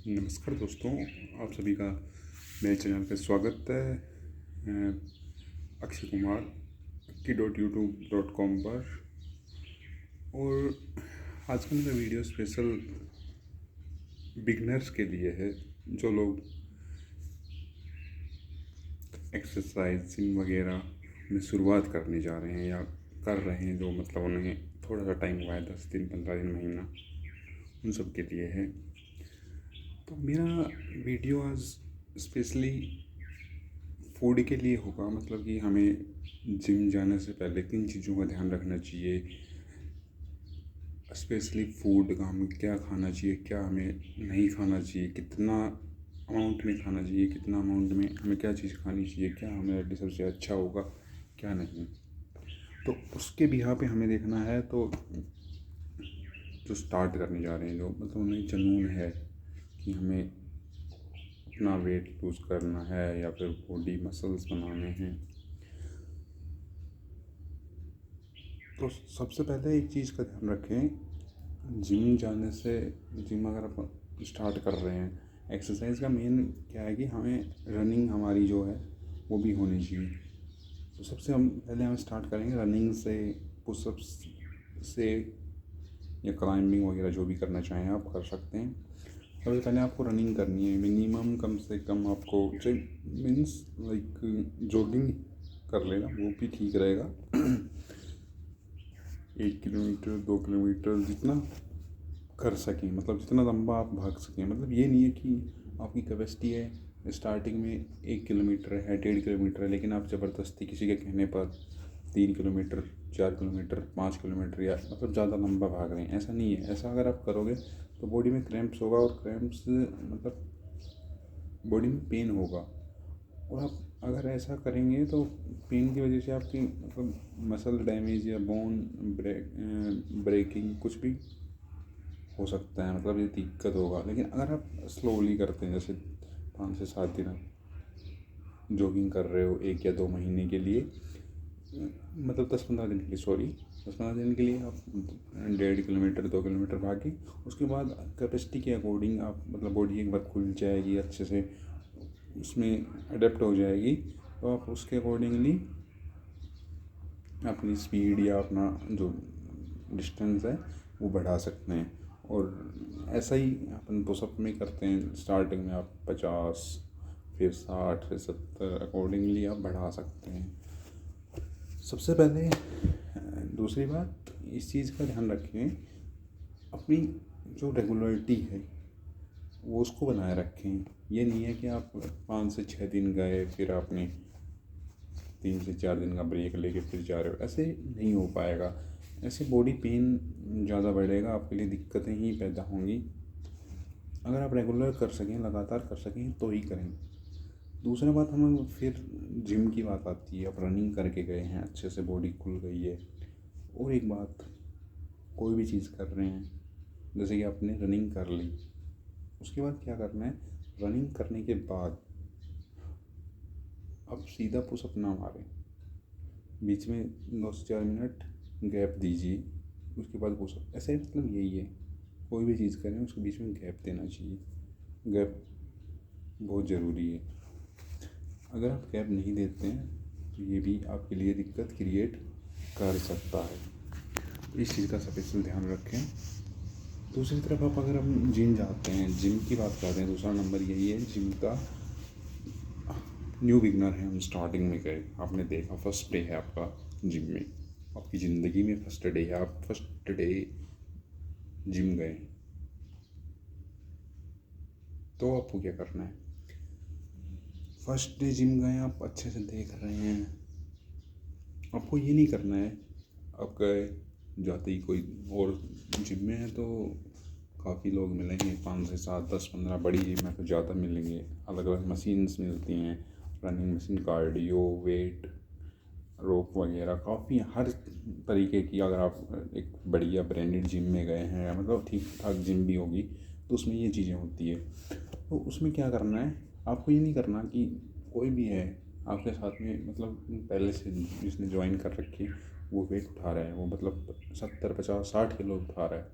नमस्कार दोस्तों, आप सभी का मेरे चैनल पे स्वागत है। मैं अक्षय कुमार की.youtube.com पर। और आज का मेरा वीडियो स्पेशल बिगनर्स के लिए है, जो लोग एक्सरसाइज जिम वगैरह में शुरुआत करने जा रहे हैं या कर रहे हैं, जो मतलब उन्हें थोड़ा सा टाइम हुआ है, 10 दिन 15 दिन महीना, उन सब के लिए है। तो मेरा वीडियो आज स्पेशली फूड के लिए होगा। मतलब कि हमें जिम जाने से पहले किन चीज़ों का ध्यान रखना चाहिए, स्पेशली फूड का हमें क्या खाना चाहिए, क्या हमें नहीं खाना चाहिए, कितना अमाउंट में खाना चाहिए, कितना अमाउंट में हमें क्या चीज़ खानी चाहिए, क्या हमारे लिए सबसे अच्छा होगा, क्या नहीं। तो उसके बिहा पे हमें देखना है। तो जो स्टार्ट करने जा रहे हैं, जो मतलब उन्हें जुनून है कि हमें अपना वेट लूज़ करना है या फिर बॉडी मसल्स बनाने हैं, तो सबसे पहले एक चीज़ का ध्यान रखें। जिम जाने से, जिम अगर आप स्टार्ट कर रहे हैं, एक्सरसाइज का मेन क्या है कि हमें रनिंग हमारी जो है वो भी होनी चाहिए। तो सबसे हम स्टार्ट करेंगे रनिंग से, पुशअप्स से, या क्लाइंबिंग वगैरह जो भी करना चाहें आप कर सकते हैं। सबसे पहले आपको रनिंग करनी है। मिनिमम कम से कम आपको मीन्स लाइक जॉगिंग कर लेना, वो भी ठीक रहेगा। 1 किलोमीटर 2 किलोमीटर जितना कर सकें, मतलब जितना लंबा आप भाग सकें। मतलब ये नहीं है कि आपकी कैपेसिटी है स्टार्टिंग में 1 किलोमीटर है, 1.5 किलोमीटर है, लेकिन आप ज़बरदस्ती किसी के कहने पर 3 किलोमीटर 4 किलोमीटर 5 किलोमीटर या मतलब ज़्यादा लंबा भाग रहे हैं, ऐसा नहीं है। ऐसा अगर आप करोगे तो बॉडी में क्रैम्प्स होगा, और क्रैम्प्स मतलब बॉडी में पेन होगा। और आप अगर ऐसा करेंगे तो पेन की वजह से आपकी मतलब मसल डैमेज या बोन ब्रेकिंग कुछ भी हो सकता है, मतलब ये दिक्कत होगा। लेकिन अगर आप स्लोली करते हैं, जैसे 5 से 7 दिन आप जॉगिंग कर रहे हो 1 या 2 महीने के लिए, मतलब 10-15 दिन के लिए, सॉरी 10-15 दिन के लिए आप 1.5 किलोमीटर 2 किलोमीटर भागे। उसके बाद कैपेसिटी के अकॉर्डिंग आप मतलब बॉडी एक बार खुल जाएगी अच्छे से, उसमें अडेप्ट हो जाएगी, तो आप उसके अकॉर्डिंगली अपनी स्पीड या अपना जो डिस्टेंस है वो बढ़ा सकते हैं। और ऐसा ही अपन पुशअप में करते हैं, स्टार्टिंग में आप 50, फिर 60, फिर 70, अकॉर्डिंगली आप बढ़ा सकते हैं। सबसे पहले दूसरी बात, इस चीज़ का ध्यान रखें, अपनी जो रेगुलरिटी है वो उसको बनाए रखें। ये नहीं है कि आप 5 से 6 दिन गए, फिर आपने 3 से 4 दिन का ब्रेक लेके फिर जा रहे हो, ऐसे नहीं हो पाएगा। ऐसे बॉडी पेन ज़्यादा बढ़ेगा, आपके लिए दिक्कतें ही पैदा होंगी। अगर आप रेगुलर कर सकें, लगातार कर सकें तो ही करें। दूसरा बात, हम फिर जिम की बात आती है। आप रनिंग करके गए हैं, अच्छे से बॉडी खुल गई है। और एक बात, कोई भी चीज़ कर रहे हैं, जैसे कि आपने रनिंग कर ली, उसके बाद क्या करना है, रनिंग करने के बाद आप सीधा पुशअप ना मारें, बीच में 2 से 4 मिनट गैप दीजिए, उसके बाद पुशअप। ऐसे मतलब यही है, कोई भी चीज़ करें उसके बीच में गैप देना चाहिए। गैप बहुत ज़रूरी है। अगर आप गैप नहीं देते हैं तो ये भी आपके लिए दिक्कत क्रिएट कर सकता है। इस चीज़ का स्पेशल ध्यान रखें। दूसरी तरफ आप अगर हम जिम जाते हैं, जिम की बात करते हैं, दूसरा नंबर यही है जिम का। न्यू बिगनर है, हम स्टार्टिंग में गए, आपने देखा फर्स्ट डे है आपका जिम में, आपकी ज़िंदगी में फर्स्ट डे है, आप फर्स्ट डे जिम गए, तो आपको क्या करना है। फर्स्ट डे जिम गए, आप अच्छे से देख रहे हैं, आपको ये नहीं करना है आप गए जाते ही कोई और जिम में है तो काफ़ी लोग मिलेंगे, 5 से 7 10 15 बड़ी जिम में तो ज़्यादा मिलेंगे। अलग अलग मशीन्स मिलती हैं, रनिंग मशीन, कार्डियो, वेट, रोप वगैरह, काफ़ी हर तरीके की। अगर आप एक बढ़िया ब्रांडेड जिम में गए हैं, मतलब ठीक ठाक जिम भी होगी, तो उसमें ये चीज़ें होती है। तो उसमें क्या करना है, आपको ये नहीं करना कि कोई भी है आपके साथ में, मतलब पहले से जिसने ज्वाइन कर रखी है वो वेट उठा रहा है, वो मतलब 70 50 60 किलो उठा रहा है,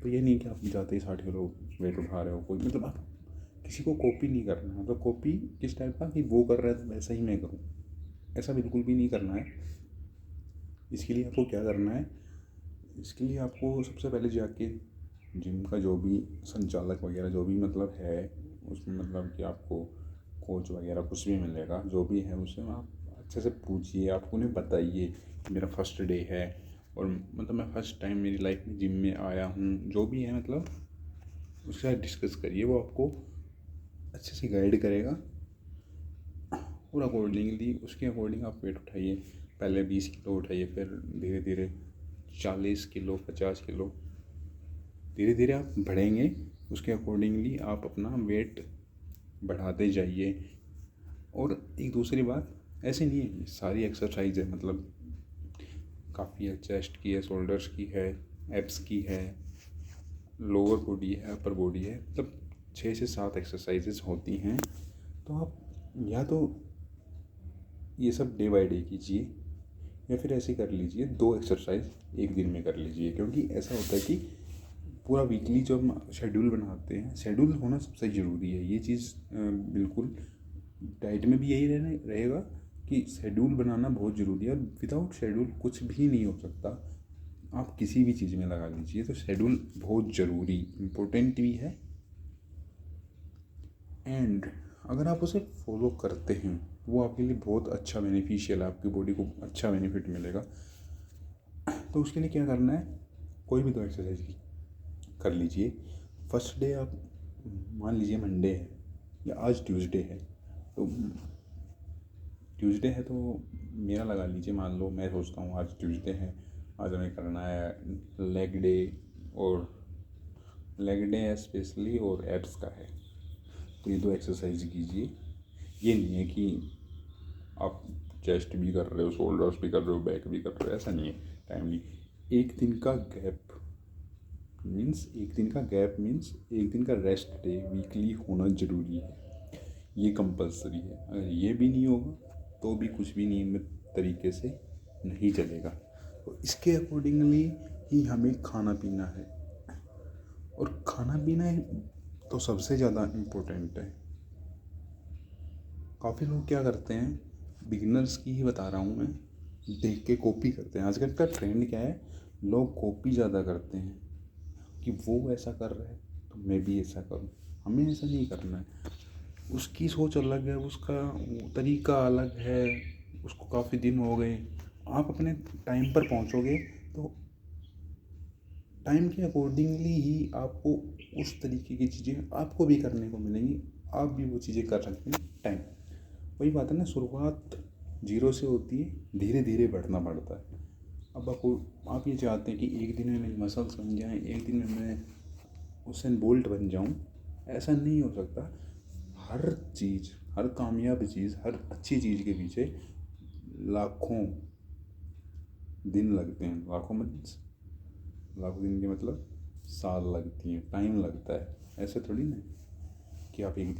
तो ये नहीं कि आप जाते ही 60 किलो वेट उठा रहे हो। कोई मतलब आप किसी को कॉपी नहीं करना, मतलब कॉपी किस टाइप का कि वो कर रहा है तो वैसा ही मैं करूँ, ऐसा बिल्कुल भी नहीं करना है। इसके लिए आपको क्या करना है, इसके लिए आपको सबसे पहले जाके जिम का जो भी संचालक वगैरह जो भी मतलब है उसमें, मतलब कि आपको कोच वगैरह कुछ भी मिलेगा, जो भी है उससे आप अच्छे से पूछिए, आप उन्हें बताइए मेरा फर्स्ट डे है और मतलब मैं फर्स्ट टाइम मेरी लाइफ में जिम में आया हूँ, जो भी है मतलब उसके साथ डिस्कस करिए, वो आपको अच्छे से गाइड करेगा और अकॉर्डिंगली उसके अकॉर्डिंग आप वेट उठाइए। पहले 20 किलो उठाइए, फिर धीरे धीरे 40 किलो 50 किलो, धीरे धीरे आप बढ़ेंगे, उसके अकॉर्डिंगली आप अपना वेट बढ़ाते जाइए। और एक दूसरी बात, ऐसे नहीं है सारी एक्सरसाइज है, मतलब काफ़ी है, चेस्ट की है, शोल्डर्स की है, एब्स की है, लोअर बॉडी है, अपर बॉडी है, मतलब 6 से 7 एक्सरसाइजेस होती हैं। तो आप या तो ये सब डे बाय डे कीजिए या फिर ऐसे कर लीजिए 2 एक्सरसाइज एक दिन में कर लीजिए, क्योंकि ऐसा होता है कि पूरा वीकली जो हम शेड्यूल बनाते हैं, शेड्यूल होना सबसे ज़रूरी है। ये चीज़ बिल्कुल डाइट में भी यही रहेगा कि शेड्यूल बनाना बहुत ज़रूरी है, और विदाउट शेड्यूल कुछ भी नहीं हो सकता। आप किसी भी चीज़ में लगा लीजिए, तो शेड्यूल बहुत ज़रूरी इम्पोर्टेंट भी है। एंड अगर आप उसे फॉलो करते हैं वो आपके लिए बहुत अच्छा बेनिफिशियल है, आपकी बॉडी को अच्छा बेनिफिट मिलेगा। तो उसके लिए क्या करना है, कोई भी 2 एक्सरसाइज कर लीजिए। फर्स्ट डे आप मान लीजिए मंडे है या आज ट्यूसडे है, तो ट्यूसडे है तो मेरा लगा लीजिए, मान लो मैं सोचता हूँ आज ट्यूसडे है, आज हमें करना है लेग डे, और लेग डे है स्पेशली और एब्स का है, तो ये 2 एक्सरसाइज कीजिए। ये नहीं है कि आप चेस्ट भी कर रहे हो, शोल्डर्स भी कर रहे हो, बैक भी कर रहे हो, ऐसा नहीं है। टाइमली एक दिन का गैप मीन्स एक दिन का रेस्ट डे वीकली होना ज़रूरी है, ये कंपलसरी है। अगर ये भी नहीं होगा तो भी कुछ भी नियमित तरीके से नहीं चलेगा। तो इसके अकॉर्डिंगली ही हमें खाना पीना है, और खाना पीना तो सबसे ज़्यादा इम्पोर्टेंट है। काफ़ी लोग क्या करते हैं, बिगिनर्स की ही बता रहा हूँ मैं, देख के कॉपी करते हैं। आजकल का ट्रेंड क्या है, लोग कॉपी ज़्यादा करते हैं कि वो ऐसा कर रहा है तो मैं भी ऐसा करूँ। हमें ऐसा नहीं करना है, उसकी सोच अलग है, उसका तरीका अलग है, उसको काफ़ी दिन हो गए। आप अपने टाइम पर पहुँचोगे तो टाइम के अकॉर्डिंगली ही आपको उस तरीके की चीज़ें आपको भी करने को मिलेंगी, आप भी वो चीज़ें कर सकते हैं। टाइम, वही बात है ना, शुरुआत 0 से होती है, धीरे धीरे बढ़ना पड़ता है। अब आप ये चाहते हैं कि एक दिन में मेरी मसल्स बन जाएँ, एक दिन में मैं उसेन बोल्ट बन जाऊँ, ऐसा नहीं हो सकता। हर चीज़, हर कामयाब चीज़, हर अच्छी चीज़ के पीछे लाखों दिन लगते हैं। लाखों दिन के मतलब साल लगती हैं, टाइम लगता है। ऐसे थोड़ी ना कि आप एक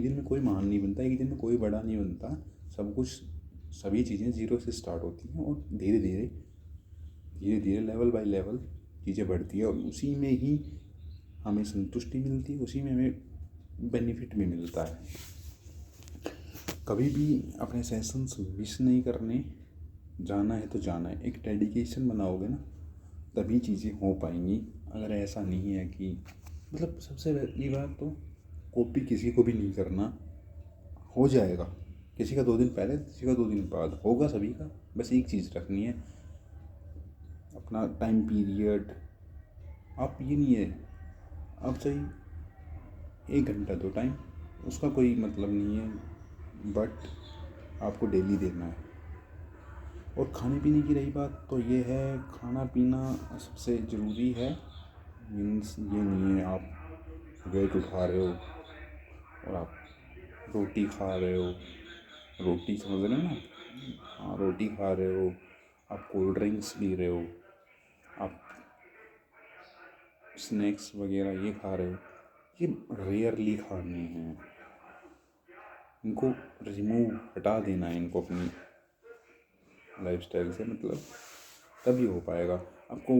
दिन में कोई महान नहीं बनता, एक दिन में कोई बड़ा नहीं बनता। सब कुछ, सभी चीज़ें 0 से स्टार्ट होती हैं और धीरे धीरे लेवल बाय लेवल चीज़ें बढ़ती है, और उसी में ही हमें संतुष्टि मिलती है, उसी में हमें बेनिफिट भी मिलता है। कभी भी अपने सेशंस मिस नहीं करने, जाना है तो जाना है। एक डेडिकेशन बनाओगे ना तभी चीज़ें हो पाएंगी। अगर ऐसा नहीं है कि मतलब सबसे पहली बात तो कॉपी किसी को भी नहीं करना, हो जाएगा किसी का 2 दिन पहले, किसी का 2 दिन बाद, होगा सभी का। बस एक चीज़ रखनी है, अपना टाइम पीरियड। आप ये नहीं है, आप चाहिए 1 घंटा दो टाइम, उसका कोई मतलब नहीं है, बट आपको डेली देना है। और खाने पीने की रही बात तो ये है, खाना पीना सबसे ज़रूरी है। मीन्स ये नहीं है आप वेट उठा रहे हो और आप रोटी खा रहे हो, रोटी समझ रहे हो ना, हाँ रोटी खा रहे हो, आप कोल्ड ड्रिंक्स पी रहे हो, आप स्नैक्स वगैरह ये खा रहे हो, ये रेयरली खाने हैं। इनको रिमूव, हटा देना है इनको अपनी लाइफस्टाइल से, मतलब तभी हो पाएगा। आपको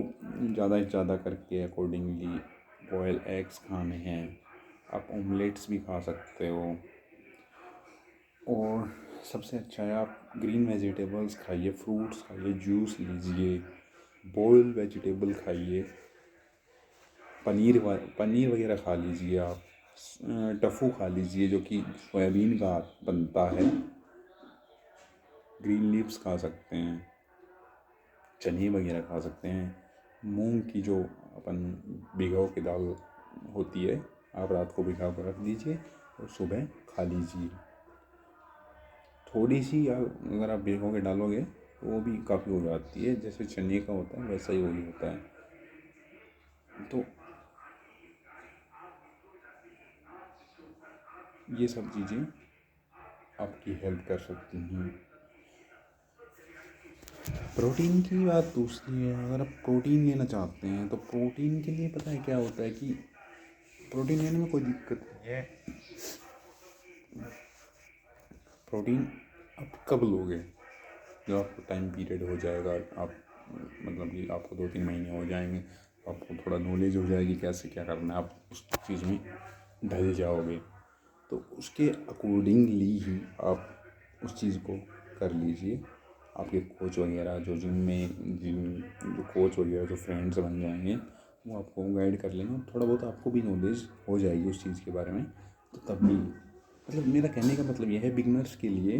ज़्यादा से ज़्यादा करके अकॉर्डिंगली बॉयल एग्स खाने हैं, आप ऑमलेट्स भी खा सकते हो। और सबसे अच्छा है आप ग्रीन वेजिटेबल्स खाइए, फ्रूट्स खाइए, जूस लीजिए, बॉइल्ड वेजिटेबल खाइए, पनीर वगैरह खा लीजिए आप, टफू खा लीजिए जो कि सोयाबीन का बनता है, ग्रीन लीव्स खा सकते हैं, चने वगैरह खा सकते हैं, मूंग की जो अपन भिगो के दाल होती है आप रात को भिगा कर रख दीजिए और सुबह खा लीजिए। थोड़ी सी अगर आप भिगो के डालोगे तो वो भी काफ़ी हो जाती है, जैसे चने का होता है वैसा ही वही होता है। तो ये सब चीज़ें आपकी हेल्प कर सकती हैं। प्रोटीन की बात दूसरी है, अगर आप प्रोटीन लेना चाहते हैं तो प्रोटीन के लिए पता है क्या होता है कि प्रोटीन लेने में कोई दिक्कत नहीं है। प्रोटीन आप कब लोगे? जब आपको टाइम पीरियड हो जाएगा, आप मतलब कि आपको 2-3 महीने हो जाएंगे, आपको थोड़ा नॉलेज हो जाएगी कैसे क्या करना है, आप उस चीज़ में ढल जाओगे, तो उसके अकॉर्डिंगली ही आप उस चीज़ को कर लीजिए। आपके कोच वगैरह जो जो कोच वगैरह जो फ्रेंड्स बन जाएंगे वो आपको गाइड कर लेंगे, थोड़ा बहुत आपको भी नॉलेज हो जाएगी उस चीज़ के बारे में। तो तब भी मतलब मेरा कहने का मतलब यह है बिगनर्स के लिए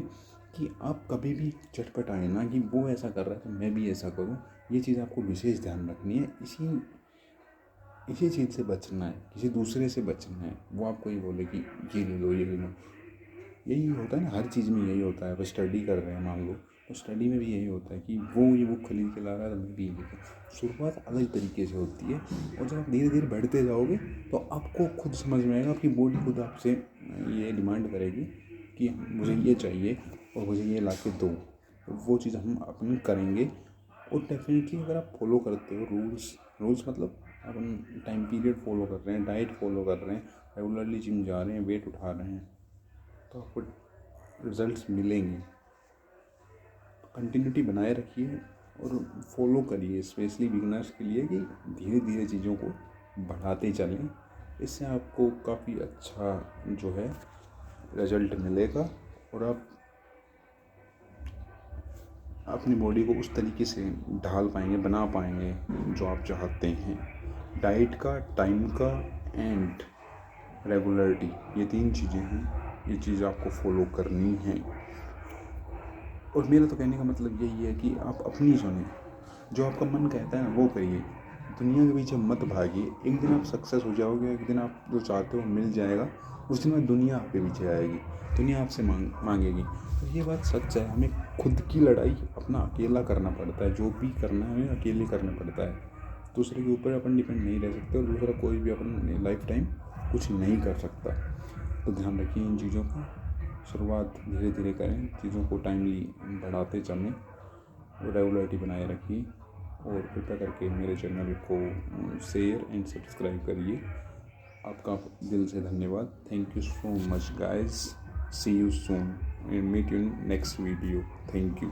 कि आप कभी भी चटपट आए ना कि वो ऐसा कर रहा है तो मैं भी ऐसा करूँ, ये चीज़ आपको विशेष ध्यान रखनी है। इसी चीज़ से बचना है, किसी दूसरे से बचना है। वो आपको ये बोले कि ये ले लो ये ले लो, यही होता है ना, हर चीज़ में यही होता है। अब स्टडी कर रहे हैं मान लो, तो स्टडी में भी यही होता है कि वो ये बुक खरीद के ला रहा है तो मैं भी ये शुरुआत अलग तरीके से होती है, और जब आप धीरे धीरे बढ़ते जाओगे तो आपको खुद समझ में आएगा, आपकी बॉडी खुद आपसे ये डिमांड करेगी कि मुझे ये चाहिए और मुझे ये ला के दो। तो वो चीज़ हम अपन करेंगे। और डेफिनेटली अगर आप फॉलो करते हो रूल्स मतलब अपन टाइम पीरियड फॉलो कर रहे हैं, डाइट फॉलो कर रहे हैं, रेगुलरली जिम जा रहे हैं, वेट उठा रहे हैं, तो आपको रिजल्ट्स मिलेंगे। कंटिन्यूटी बनाए रखिए और फॉलो करिए, स्पेशली बिगनर्स के लिए, कि धीरे धीरे चीज़ों को बढ़ाते चलें। इससे आपको काफ़ी अच्छा जो है रिजल्ट मिलेगा और आप अपनी बॉडी को उस तरीके से ढाल पाएंगे, बना पाएंगे जो आप चाहते हैं। डाइट का, टाइम का एंड रेगुलरिटी, ये 3 चीज़ें हैं, ये चीज़ आपको फॉलो करनी है। और मेरा तो कहने का मतलब यही है कि आप अपनी सुने, जो आपका मन कहता है ना वो करिए, दुनिया के पीछे मत भागिए। एक दिन आप सक्सेस हो जाओगे, एक दिन आप जो चाहते हो मिल जाएगा, उस दिन में दुनिया आपके पीछे आएगी, दुनिया आपसे मांगेगी। तो ये बात सच है, हमें खुद की लड़ाई अपना अकेला करना पड़ता है, जो भी करना है हमें अकेले करना पड़ता है। दूसरे के ऊपर अपन डिपेंड नहीं रह सकते, और दूसरा कोई भी अपन लाइफ टाइम कुछ नहीं कर सकता। तो ध्यान रखिए इन चीज़ों का, शुरुआत धीरे धीरे करें, चीज़ों को टाइमली बढ़ाते चलें और रेगुलरिटी बनाए रखिए। और कृपया करके मेरे चैनल को शेयर एंड सब्सक्राइब करिए। आपका दिल से धन्यवाद। Thank you so much guys, see you soon and meet you in next video. Thank you.